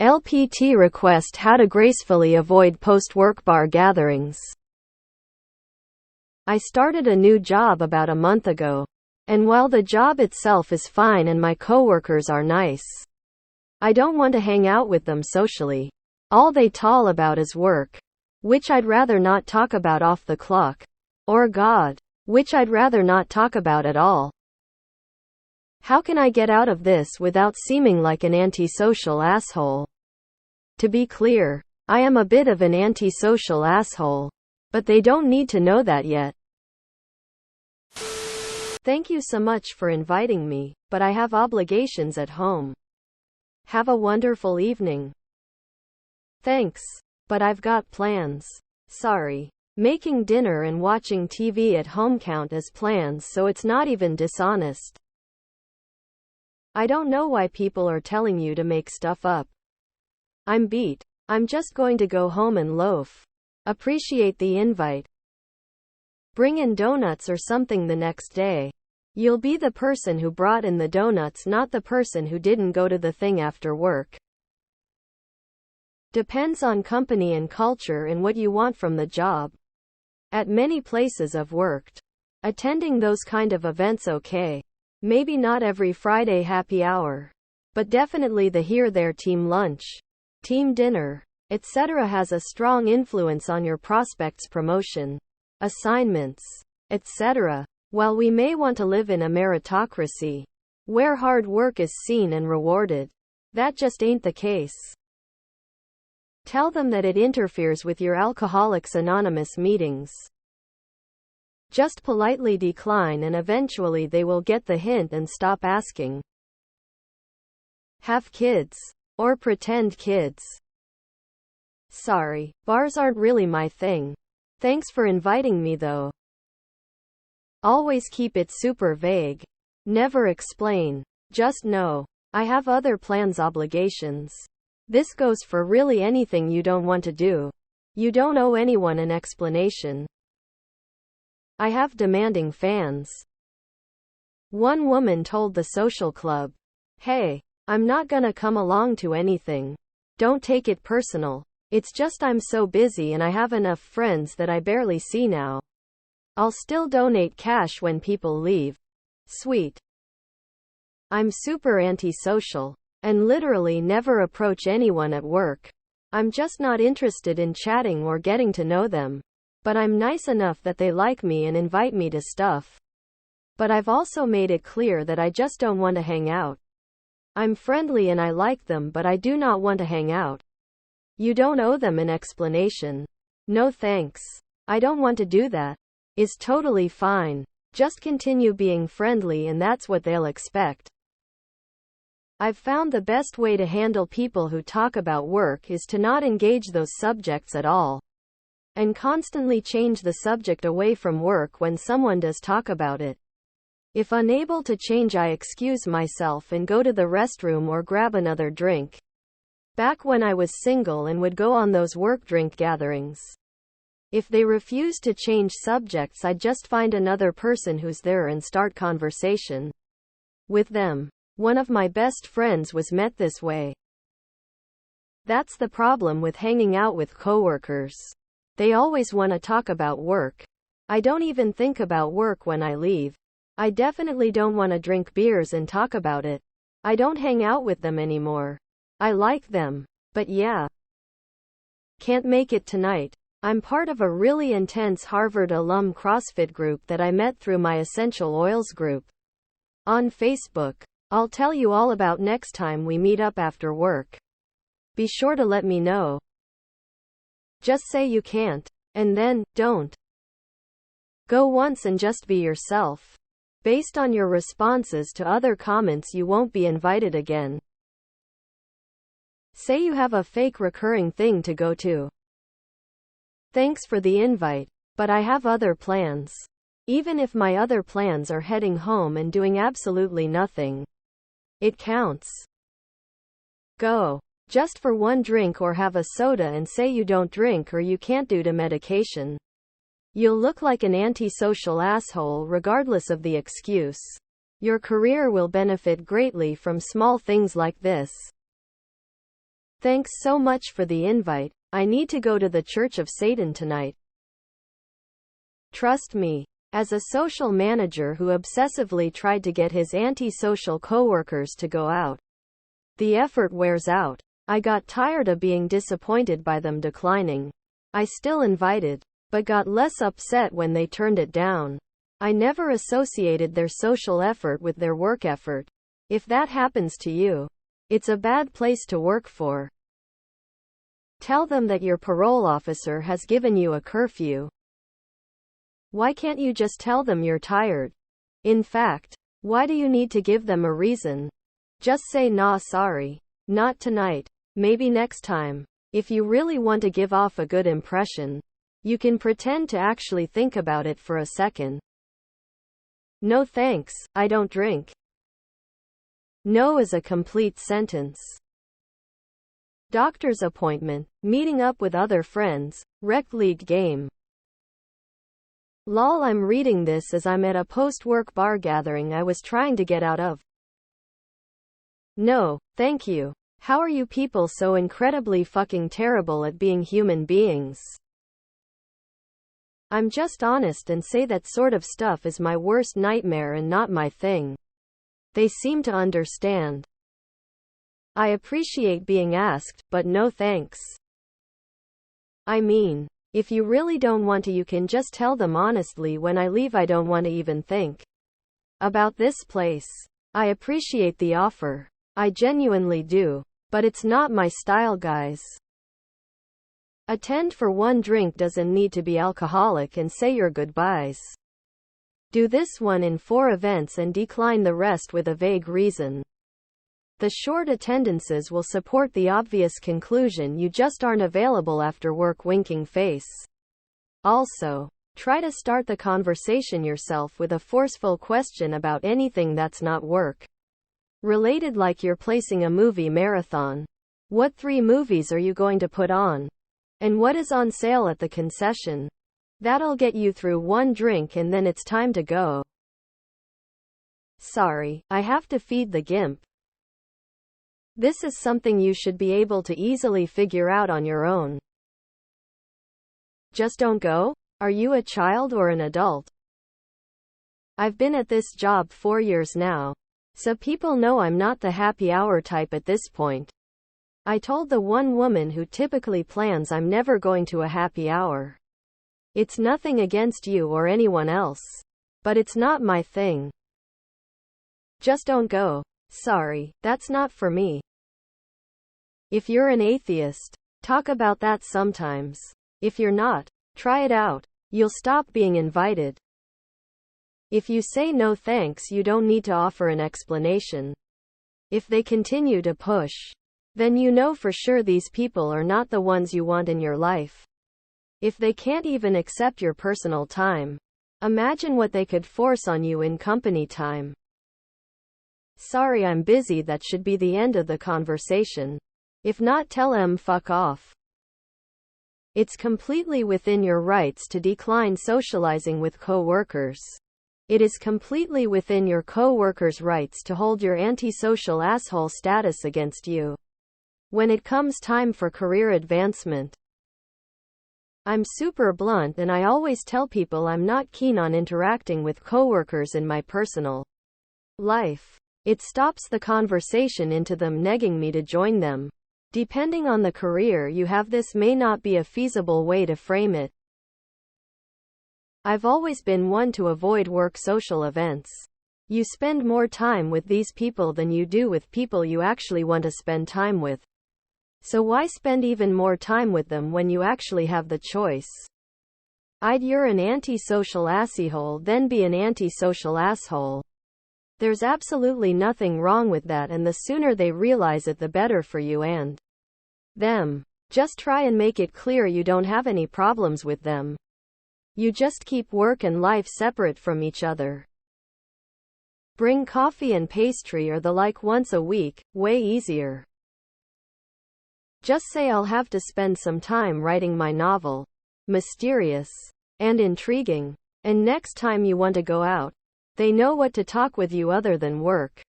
LPT Request: How to gracefully avoid post-work bar gatherings. I started a new job about a month ago. And while the job itself is fine and my coworkers are nice, I don't want to hang out with them socially. All they talk about is work, which I'd rather not talk about off the clock. Or God, which I'd rather not talk about at all. How can I get out of this without seeming like an antisocial asshole? To be clear, I am a bit of an antisocial asshole, but they don't need to know that yet. Thank you so much for inviting me, but I have obligations at home. Have a wonderful evening. Thanks, but I've got plans. Sorry. Making dinner and watching TV at home count as plans, so it's not even dishonest. I don't know why people are telling you to make stuff up. I'm beat. I'm just going to go home and loaf. Appreciate the invite. Bring in donuts or something the next day. You'll be the person who brought in the donuts, not the person who didn't go to the thing after work. Depends on company and culture and what you want from the job. At many places I've worked, attending those kind of events okay. Maybe not every Friday happy hour, but definitely the here-there team lunch, team dinner, etc. has a strong influence on your prospects' promotion, assignments, etc. While we may want to live in a meritocracy, where hard work is seen and rewarded, that just ain't the case. Tell them that it interferes with your Alcoholics Anonymous meetings. Just politely decline and eventually they will get the hint and stop asking. Have kids. Or pretend kids. Sorry, bars aren't really my thing. Thanks for inviting me though. Always keep it super vague. Never explain. Just know, I have other plans, obligations. This goes for really anything you don't want to do. You don't owe anyone an explanation. I have demanding fans. One woman told the social club, "Hey, I'm not gonna come along to anything. Don't take it personal. It's just I'm so busy and I have enough friends that I barely see now. I'll still donate cash when people leave." Sweet. I'm super antisocial and literally never approach anyone at work. I'm just not interested in chatting or getting to know them. But I'm nice enough that they like me and invite me to stuff. But I've also made it clear that I just don't want to hang out. I'm friendly and I like them, but I do not want to hang out. You don't owe them an explanation. No thanks. I don't want to do that. Is totally fine. Just continue being friendly and that's what they'll expect. I've found the best way to handle people who talk about work is to not engage those subjects at all. And constantly change the subject away from work when someone does talk about it. If unable to change, I excuse myself and go to the restroom or grab another drink. Back when I was single and would go on those work drink gatherings. If they refuse to change subjects, I'd just find another person who's there and start conversation with them. One of my best friends was met this way. That's the problem with hanging out with coworkers. They always want to talk about work. I don't even think about work when I leave. I definitely don't want to drink beers and talk about it. I don't hang out with them anymore. I like them, but yeah. Can't make it tonight. I'm part of a really intense Harvard alum CrossFit group that I met through my Essential Oils group on Facebook. I'll tell you all about next time we meet up after work. Be sure to let me know. Just say you can't, and then, don't. Go once and just be yourself. Based on your responses to other comments, you won't be invited again. Say you have a fake recurring thing to go to. Thanks for the invite, but I have other plans. Even if my other plans are heading home and doing absolutely nothing, it counts. Go. Just for one drink or have a soda and say you don't drink or you can't due to medication. You'll look like an antisocial asshole regardless of the excuse. Your career will benefit greatly from small things like this. Thanks so much for the invite. I need to go to the Church of Satan tonight. Trust me. As a social manager who obsessively tried to get his antisocial coworkers to go out, the effort wears out. I got tired of being disappointed by them declining. I still invited, but got less upset when they turned it down. I never associated their social effort with their work effort. If that happens to you, it's a bad place to work for. Tell them that your parole officer has given you a curfew. Why can't you just tell them you're tired? In fact, why do you need to give them a reason? Just say nah, sorry. Not tonight. Maybe next time. If you really want to give off a good impression, you can pretend to actually think about it for a second. No thanks, I don't drink. No is a complete sentence. Doctor's appointment, meeting up with other friends, rec league game. Lol, I'm reading this as I'm at a post-work bar gathering I was trying to get out of. No, thank you. How are you people so incredibly fucking terrible at being human beings? I'm just honest and say that sort of stuff is my worst nightmare and not my thing. They seem to understand. I appreciate being asked, but no thanks. I mean, if you really don't want to, you can just tell them honestly, when I leave I don't want to even think about this place. I appreciate the offer. I genuinely do. But it's not my style, guys. Attend for one drink, doesn't need to be alcoholic, and say your goodbyes. Do this one in 4 events and decline the rest with a vague reason. The short attendances will support the obvious conclusion you just aren't available after work, winking face. Also, try to start the conversation yourself with a forceful question about anything that's not work related, like you're placing a movie marathon. What 3 movies are you going to put on? And what is on sale at the concession? That'll get you through 1 drink and then it's time to go. Sorry, I have to feed the gimp. This is something you should be able to easily figure out on your own. Just don't go? Are you a child or an adult? I've been at this job 4 years now, so people know I'm not the happy hour type at this point. I told the one woman who typically plans I'm never going to a happy hour. It's nothing against you or anyone else, but it's not my thing. Just don't go. Sorry, that's not for me. If you're an atheist, talk about that sometimes. If you're not, try it out. You'll stop being invited. If you say no thanks, you don't need to offer an explanation. If they continue to push, then you know for sure these people are not the ones you want in your life. If they can't even accept your personal time, imagine what they could force on you in company time. Sorry, I'm busy. That should be the end of the conversation. If not, tell them fuck off. It's completely within your rights to decline socializing with co-workers. It is completely within your co-workers' rights to hold your antisocial asshole status against you when it comes time for career advancement. I'm super blunt, and I always tell people I'm not keen on interacting with coworkers in my personal life. It stops the conversation into them negging me to join them. Depending on the career you have, this may not be a feasible way to frame it. I've always been one to avoid work social events. You spend more time with these people than you do with people you actually want to spend time with. So why spend even more time with them when you actually have the choice? You're an antisocial asshole, then be an antisocial asshole. There's absolutely nothing wrong with that, and the sooner they realize it, the better for you and them. Just try and make it clear you don't have any problems with them. You just keep work and life separate from each other. Bring coffee and pastry or the like once a week, way easier. Just say I'll have to spend some time writing my novel. Mysterious and intriguing. And next time you want to go out, they know what to talk with you other than work.